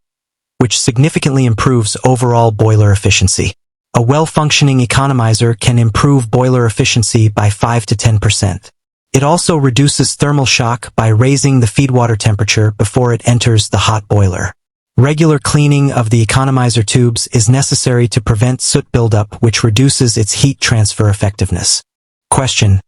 which significantly improves overall boiler efficiency. A well-functioning economizer can improve boiler efficiency by 5 to 10%. It also reduces thermal shock by raising the feedwater temperature before it enters the hot boiler. Regular cleaning of the economizer tubes is necessary to prevent soot buildup, which reduces its heat transfer effectiveness. Question: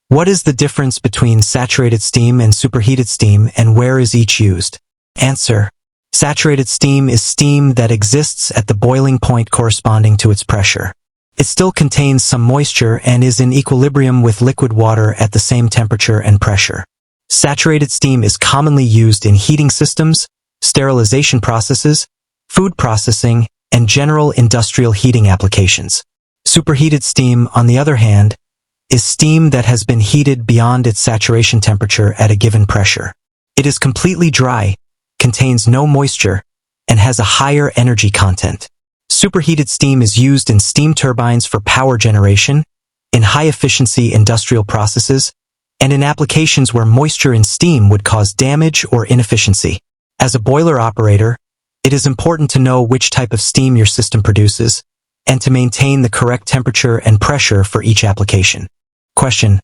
what is the difference between saturated steam and superheated steam and where is each used? Answer: saturated steam is steam that exists at the boiling point corresponding to its pressure. It still contains some moisture and is in equilibrium with liquid water at the same temperature and pressure. Saturated steam is commonly used in heating systems, sterilization processes, food processing, and general industrial heating applications. Superheated steam, on the other hand, is steam that has been heated beyond its saturation temperature at a given pressure. It is completely dry, contains no moisture, and has a higher energy content. Superheated steam is used in steam turbines for power generation, in high-efficiency industrial processes, and in applications where moisture in steam would cause damage or inefficiency. As a boiler operator, it is important to know which type of steam your system produces, and to maintain the correct temperature and pressure for each application. Question: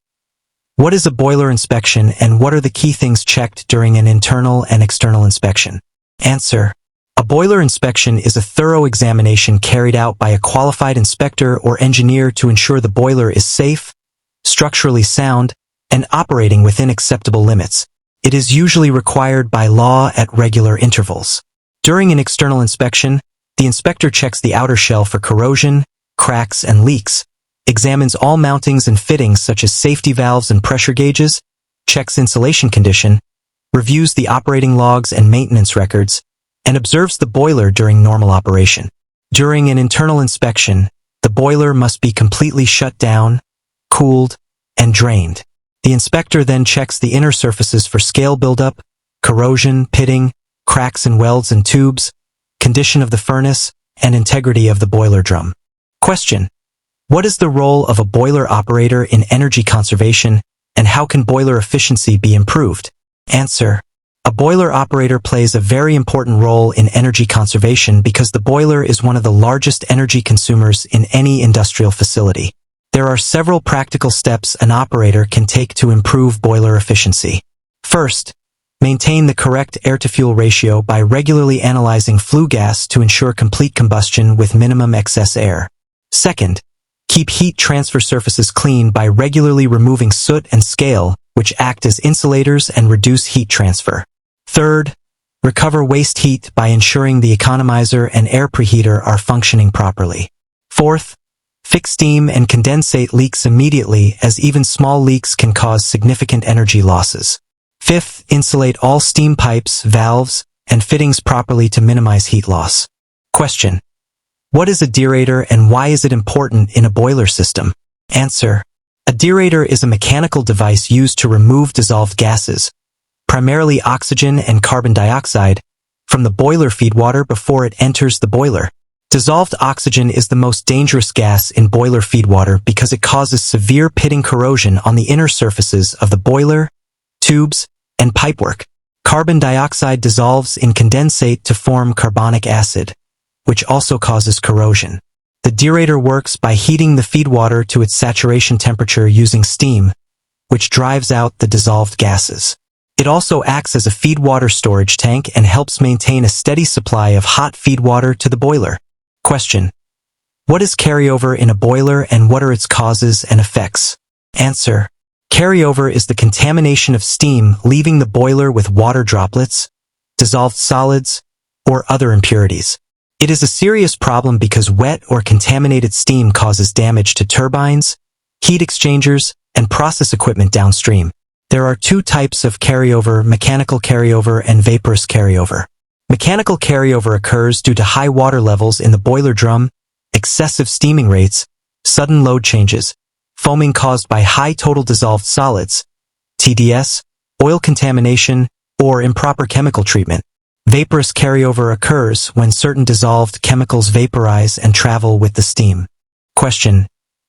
what is a boiler inspection and what are the key things checked during an internal and external inspection? Answer: a boiler inspection is a thorough examination carried out by a qualified inspector or engineer to ensure the boiler is safe, structurally sound, and operating within acceptable limits. It is usually required by law at regular intervals. During an external inspection, the inspector checks the outer shell for corrosion, cracks, and leaks, examines all mountings and fittings such as safety valves and pressure gauges, checks insulation condition, reviews the operating logs and maintenance records, and observes the boiler during normal operation. During an internal inspection, the boiler must be completely shut down, cooled, and drained. The inspector then checks the inner surfaces for scale buildup, corrosion, pitting, cracks in welds and tubes, condition of the furnace, and integrity of the boiler drum. Question: what is the role of a boiler operator in energy conservation and how can boiler efficiency be improved? Answer. A boiler operator plays a very important role in energy conservation because the boiler is one of the largest energy consumers in any industrial facility. There are several practical steps an operator can take to improve boiler efficiency. First, maintain the correct air-to-fuel ratio by regularly analyzing flue gas to ensure complete combustion with minimum excess air. Second, keep heat transfer surfaces clean by regularly removing soot and scale, which act as insulators and reduce heat transfer. Third, recover waste heat by ensuring the economizer and air preheater are functioning properly. Fourth, fix steam and condensate leaks immediately, as even small leaks can cause significant energy losses. Fifth, insulate all steam pipes, valves, and fittings properly to minimize heat loss. Question. What is a deaerator and why is it important in a boiler system? Answer. A deaerator is a mechanical device used to remove dissolved gases, primarily oxygen and carbon dioxide, from the boiler feed water before it enters the boiler. Dissolved oxygen is the most dangerous gas in boiler feed water because it causes severe pitting corrosion on the inner surfaces of the boiler, tubes, and pipework. Carbon dioxide dissolves in condensate to form carbonic acid, which also causes corrosion. The deaerator works by heating the feed water to its saturation temperature using steam, which drives out the dissolved gases. It also acts as a feed water storage tank and helps maintain a steady supply of hot feed water to the boiler. Question. What is carryover in a boiler and what are its causes and effects? Answer. Carryover is the contamination of steam leaving the boiler with water droplets, dissolved solids, or other impurities. It is a serious problem because wet or contaminated steam causes damage to turbines, heat exchangers, and process equipment downstream. There are two types of carryover: mechanical carryover and vaporous carryover. Mechanical carryover occurs due to high water levels in the boiler drum, excessive steaming rates, sudden load changes, foaming caused by high total dissolved solids, TDS, oil contamination, or improper chemical treatment. Vaporous carryover occurs when certain dissolved chemicals vaporize and travel with the steam. Question.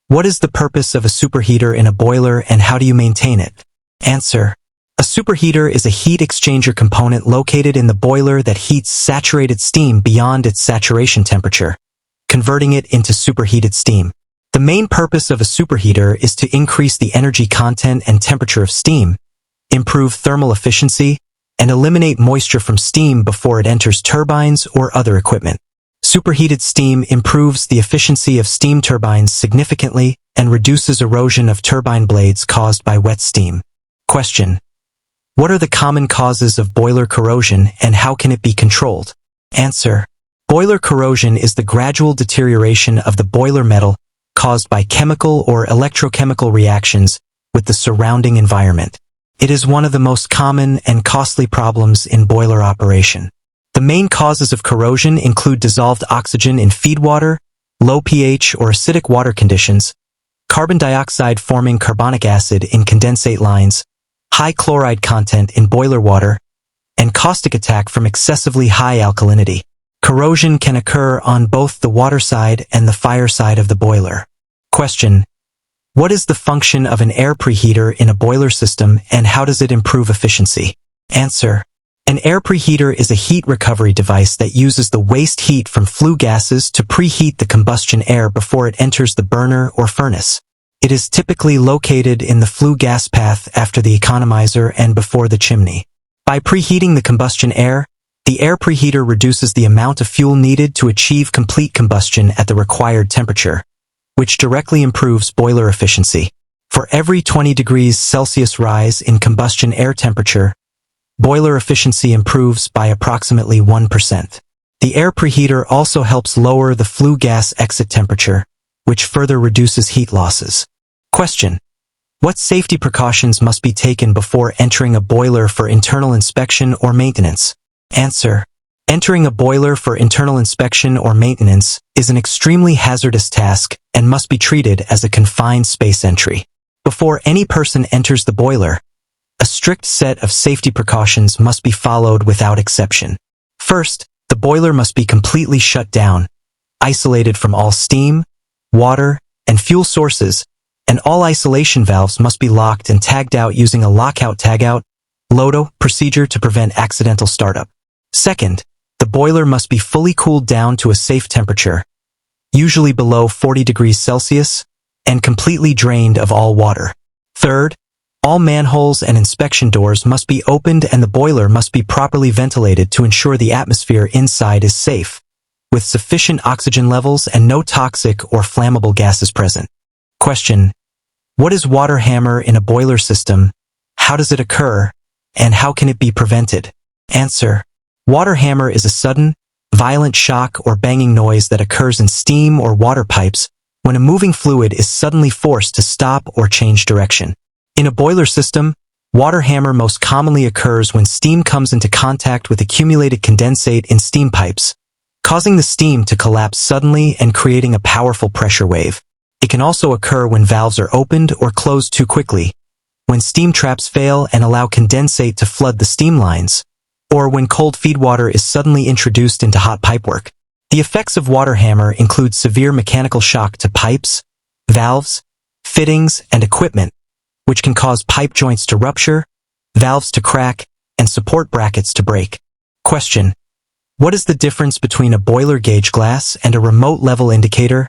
What is the purpose of a superheater in a boiler and how do you maintain it? Answer. A superheater is a heat exchanger component located in the boiler that heats saturated steam beyond its saturation temperature, converting it into superheated steam. The main purpose of a superheater is to increase the energy content and temperature of steam, improve thermal efficiency, and eliminate moisture from steam before it enters turbines or other equipment. Superheated steam improves the efficiency of steam turbines significantly and reduces erosion of turbine blades caused by wet steam. Question. What are the common causes of boiler corrosion and how can it be controlled? Answer. Boiler corrosion is the gradual deterioration of the boiler metal caused by chemical or electrochemical reactions with the surrounding environment. It is one of the most common and costly problems in boiler operation. The main causes of corrosion include dissolved oxygen in feed water, low pH or acidic water conditions, carbon dioxide forming carbonic acid in condensate lines, high chloride content in boiler water, and caustic attack from excessively high alkalinity. Corrosion can occur on both the water side and the fire side of the boiler. Question. What is the function of an air preheater in a boiler system and how does it improve efficiency? Answer. An air preheater is a heat recovery device that uses the waste heat from flue gases to preheat the combustion air before it enters the burner or furnace. It is typically located in the flue gas path after the economizer and before the chimney. By preheating the combustion air, the air preheater reduces the amount of fuel needed to achieve complete combustion at the required temperature, which directly improves boiler efficiency. For every 20 degrees Celsius rise in combustion air temperature, boiler efficiency improves by approximately 1%. The air preheater also helps lower the flue gas exit temperature, which further reduces heat losses. Question. What safety precautions must be taken before entering a boiler for internal inspection or maintenance? Answer. Entering a boiler for internal inspection or maintenance is an extremely hazardous task and must be treated as a confined space entry. Before any person enters the boiler, a strict set of safety precautions must be followed without exception. First, the boiler must be completely shut down, isolated from all steam, water, and fuel sources, and all isolation valves must be locked and tagged out using a lockout-tagout (LOTO) procedure to prevent accidental startup. Second, the boiler must be fully cooled down to a safe temperature, usually below 40 degrees Celsius, and completely drained of all water. Third, all manholes and inspection doors must be opened and the boiler must be properly ventilated to ensure the atmosphere inside is safe, with sufficient oxygen levels and no toxic or flammable gases present. Question: what is water hammer in a boiler system? How does it occur? And how can it be prevented? Answer: water hammer is a sudden, violent shock or banging noise that occurs in steam or water pipes when a moving fluid is suddenly forced to stop or change direction. In a boiler system, water hammer most commonly occurs when steam comes into contact with accumulated condensate in steam pipes, causing the steam to collapse suddenly and creating a powerful pressure wave. It can also occur when valves are opened or closed too quickly, when steam traps fail and allow condensate to flood the steam lines, or when cold feed water is suddenly introduced into hot pipework. The effects of water hammer include severe mechanical shock to pipes, valves, fittings, and equipment, which can cause pipe joints to rupture, valves to crack, and support brackets to break. Question: what is the difference between a boiler gauge glass and a remote level indicator,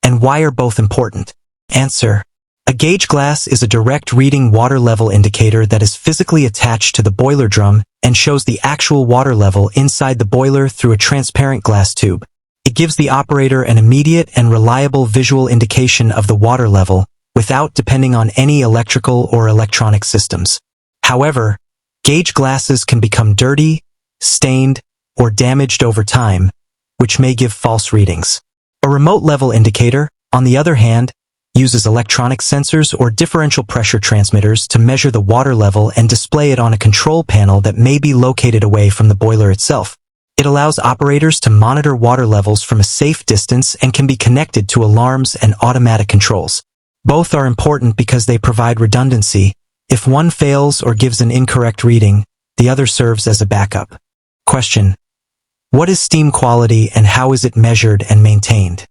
and why are both important? Answer: a gauge glass is a direct reading water level indicator that is physically attached to the boiler drum and shows the actual water level inside the boiler through a transparent glass tube. It gives the operator an immediate and reliable visual indication of the water level without depending on any electrical or electronic systems. However, gauge glasses can become dirty, stained, or damaged over time, which may give false readings. A remote level indicator, on the other hand, uses electronic sensors or differential pressure transmitters to measure the water level and display it on a control panel that may be located away from the boiler itself. It allows operators to monitor water levels from a safe distance and can be connected to alarms and automatic controls. Both are important because they provide redundancy. If one fails or gives an incorrect reading, the other serves as a backup. Question: what is steam quality and how is it measured and maintained?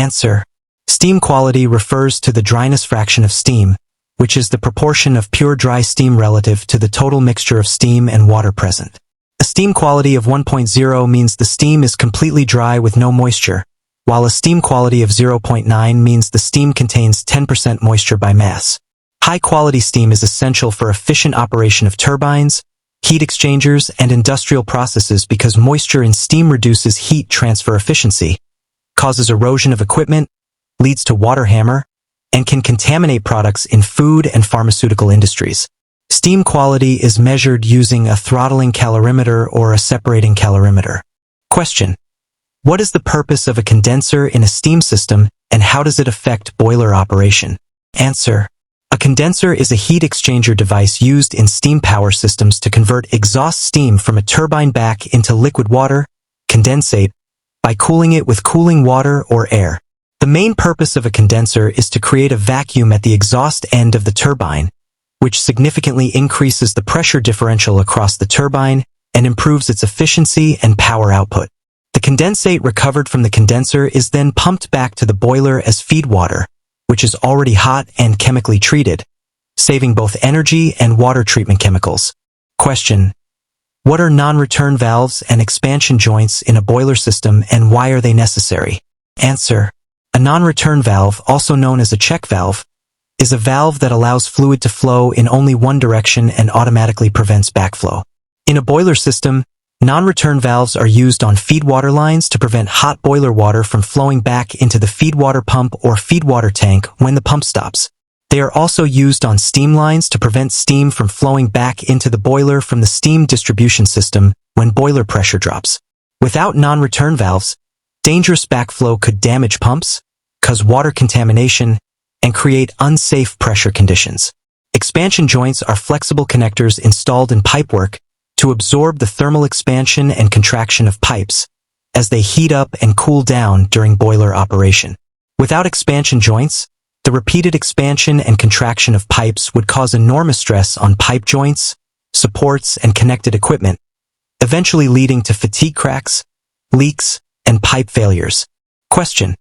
Answer: steam quality refers to the dryness fraction of steam, which is the proportion of pure dry steam relative to the total mixture of steam and water present. A steam quality of 1.0 means the steam is completely dry with no moisture, while a steam quality of 0.9 means the steam contains 10% moisture by mass. High-quality steam is essential for efficient operation of turbines, heat exchangers, and industrial processes because moisture in steam reduces heat transfer efficiency, causes erosion of equipment, leads to water hammer, and can contaminate products in food and pharmaceutical industries. Steam quality is measured using a throttling calorimeter or a separating calorimeter. Question: what is the purpose of a condenser in a steam system and how does it affect boiler operation? Answer: a condenser is a heat exchanger device used in steam power systems to convert exhaust steam from a turbine back into liquid water, condensate, by cooling it with cooling water or air. The main purpose of a condenser is to create a vacuum at the exhaust end of the turbine, which significantly increases the pressure differential across the turbine and improves its efficiency and power output. The condensate recovered from the condenser is then pumped back to the boiler as feed water, which is already hot and chemically treated, saving both energy and water treatment chemicals. Question: what are non-return valves and expansion joints in a boiler system and why are they necessary? Answer: a non-return valve, also known as a check valve, is a valve that allows fluid to flow in only one direction and automatically prevents backflow. In a boiler system, non-return valves are used on feed water lines to prevent hot boiler water from flowing back into the feed water pump or feed water tank when the pump stops. They are also used on steam lines to prevent steam from flowing back into the boiler from the steam distribution system when boiler pressure drops. Without non-return valves, dangerous backflow could damage pumps, cause water contamination, and create unsafe pressure conditions. Expansion joints are flexible connectors installed in pipework to absorb the thermal expansion and contraction of pipes as they heat up and cool down during boiler operation. Without expansion joints, the repeated expansion and contraction of pipes would cause enormous stress on pipe joints, supports, and connected equipment, eventually leading to fatigue cracks, leaks, and pipe failures. Question: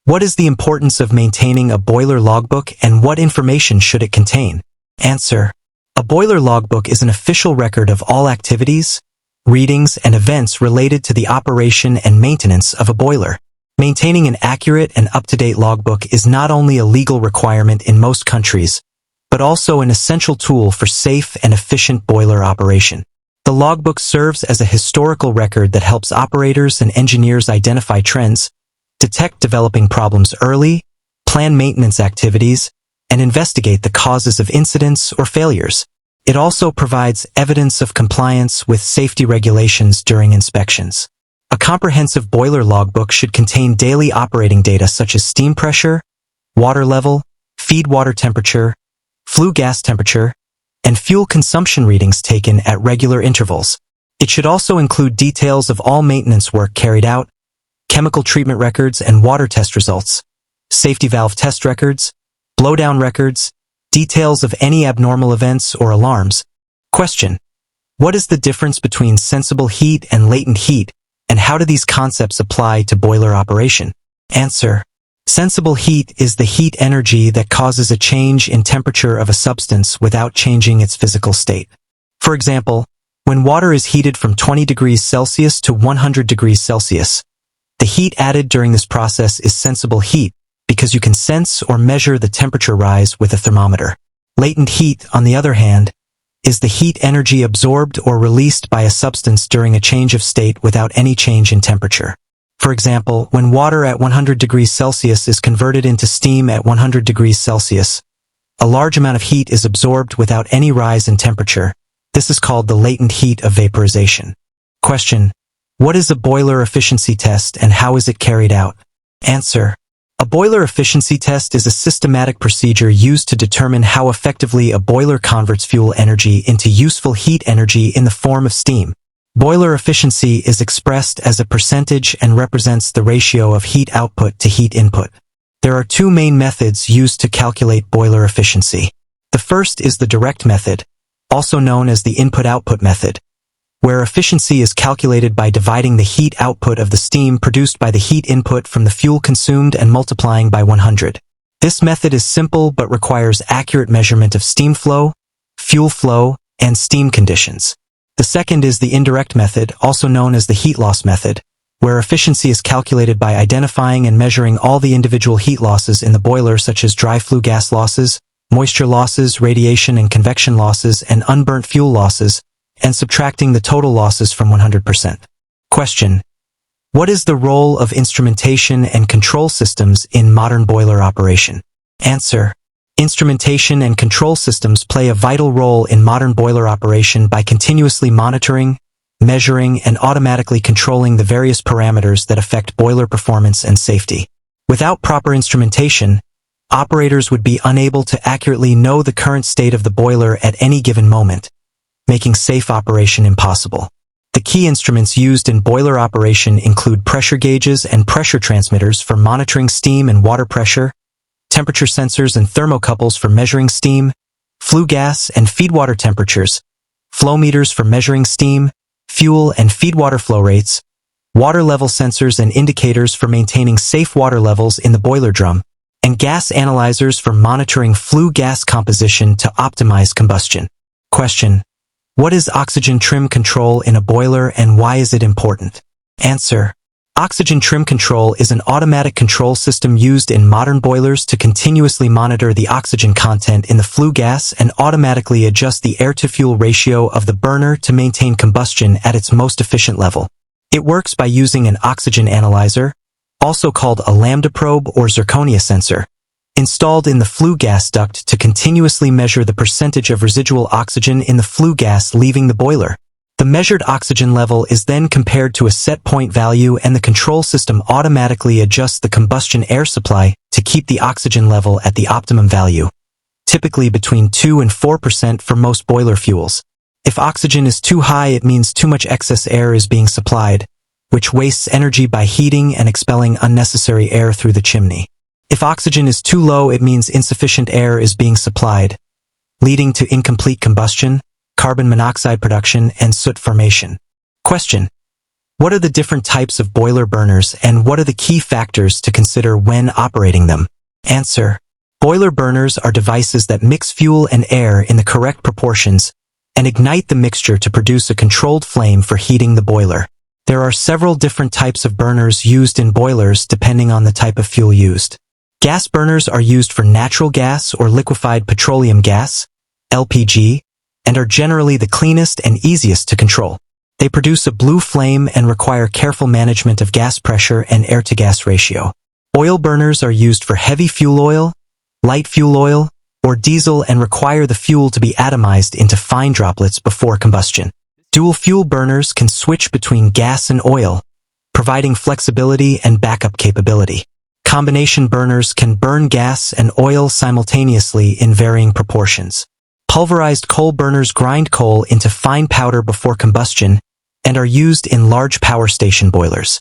What is the importance of maintaining a boiler logbook and what information should it contain? Answer. A boiler logbook is an official record of all activities, readings, and events related to the operation and maintenance of a boiler. Maintaining an accurate and up-to-date logbook is not only a legal requirement in most countries, but also an essential tool for safe and efficient boiler operation. The logbook serves as a historical record that helps operators and engineers identify trends, detect developing problems early, plan maintenance activities, and investigate the causes of incidents or failures. It also provides evidence of compliance with safety regulations during inspections. A comprehensive boiler logbook should contain daily operating data such as steam pressure, water level, feed water temperature, flue gas temperature, and fuel consumption readings taken at regular intervals. It should also include details of all maintenance work carried out, chemical treatment records and water test results, safety valve test records, blowdown records, details of any abnormal events or alarms. Question. What is the difference between sensible heat and latent heat, and how do these concepts apply to boiler operation? Answer. Sensible heat is the heat energy that causes a change in temperature of a substance without changing its physical state. For example, when water is heated from 20 degrees Celsius to 100 degrees Celsius, the heat added during this process is sensible heat because you can sense or measure the temperature rise with a thermometer. Latent heat, on the other hand, is the heat energy absorbed or released by a substance during a change of state without any change in temperature. For example, when water at 100 degrees Celsius is converted into steam at 100 degrees Celsius, a large amount of heat is absorbed without any rise in temperature. This is called the latent heat of vaporization. Question. What is a boiler efficiency test and how is it carried out? Answer. A boiler efficiency test is a systematic procedure used to determine how effectively a boiler converts fuel energy into useful heat energy in the form of steam. Boiler efficiency is expressed as a percentage and represents the ratio of heat output to heat input. There are two main methods used to calculate boiler efficiency. The first is the direct method, also known as the input-output method, where efficiency is calculated by dividing the heat output of the steam produced by the heat input from the fuel consumed and multiplying by 100. This method is simple but requires accurate measurement of steam flow, fuel flow, and steam conditions. The second is the indirect method, also known as the heat loss method, where efficiency is calculated by identifying and measuring all the individual heat losses in the boiler such as dry flue gas losses, moisture losses, radiation and convection losses, and unburnt fuel losses, and subtracting the total losses from 100%. Question. What is the role of instrumentation and control systems in modern boiler operation? Answer. Instrumentation and control systems play a vital role in modern boiler operation by continuously monitoring, measuring, and automatically controlling the various parameters that affect boiler performance and safety. Without proper instrumentation, operators would be unable to accurately know the current state of the boiler at any given moment, making safe operation impossible. The key instruments used in boiler operation include pressure gauges and pressure transmitters for monitoring steam and water pressure, temperature sensors and thermocouples for measuring steam, flue gas and feed water temperatures, flow meters for measuring steam, fuel and feed water flow rates, water level sensors and indicators for maintaining safe water levels in the boiler drum, and gas analyzers for monitoring flue gas composition to optimize combustion. Question. What is oxygen trim control in a boiler and why is it important? Answer. Oxygen trim control is an automatic control system used in modern boilers to continuously monitor the oxygen content in the flue gas and automatically adjust the air-to-fuel ratio of the burner to maintain combustion at its most efficient level. It works by using an oxygen analyzer, also called a lambda probe or zirconia sensor, installed in the flue gas duct to continuously measure the percentage of residual oxygen in the flue gas leaving the boiler. The measured oxygen level is then compared to a set point value and the control system automatically adjusts the combustion air supply to keep the oxygen level at the optimum value, typically between 2 and 4% for most boiler fuels. If oxygen is too high, it means too much excess air is being supplied, which wastes energy by heating and expelling unnecessary air through the chimney. If oxygen is too low, it means insufficient air is being supplied, leading to incomplete combustion, carbon monoxide production, and soot formation. Question. What are the different types of boiler burners and what are the key factors to consider when operating them? Answer. Boiler burners are devices that mix fuel and air in the correct proportions and ignite the mixture to produce a controlled flame for heating the boiler. There are several different types of burners used in boilers depending on the type of fuel used. Gas burners are used for natural gas or liquefied petroleum gas, LPG, and are generally the cleanest and easiest to control. They produce a blue flame and require careful management of gas pressure and air-to-gas ratio. Oil burners are used for heavy fuel oil, light fuel oil, or diesel and require the fuel to be atomized into fine droplets before combustion. Dual fuel burners can switch between gas and oil, providing flexibility and backup capability. Combination burners can burn gas and oil simultaneously in varying proportions. Pulverized coal burners grind coal into fine powder before combustion and are used in large power station boilers.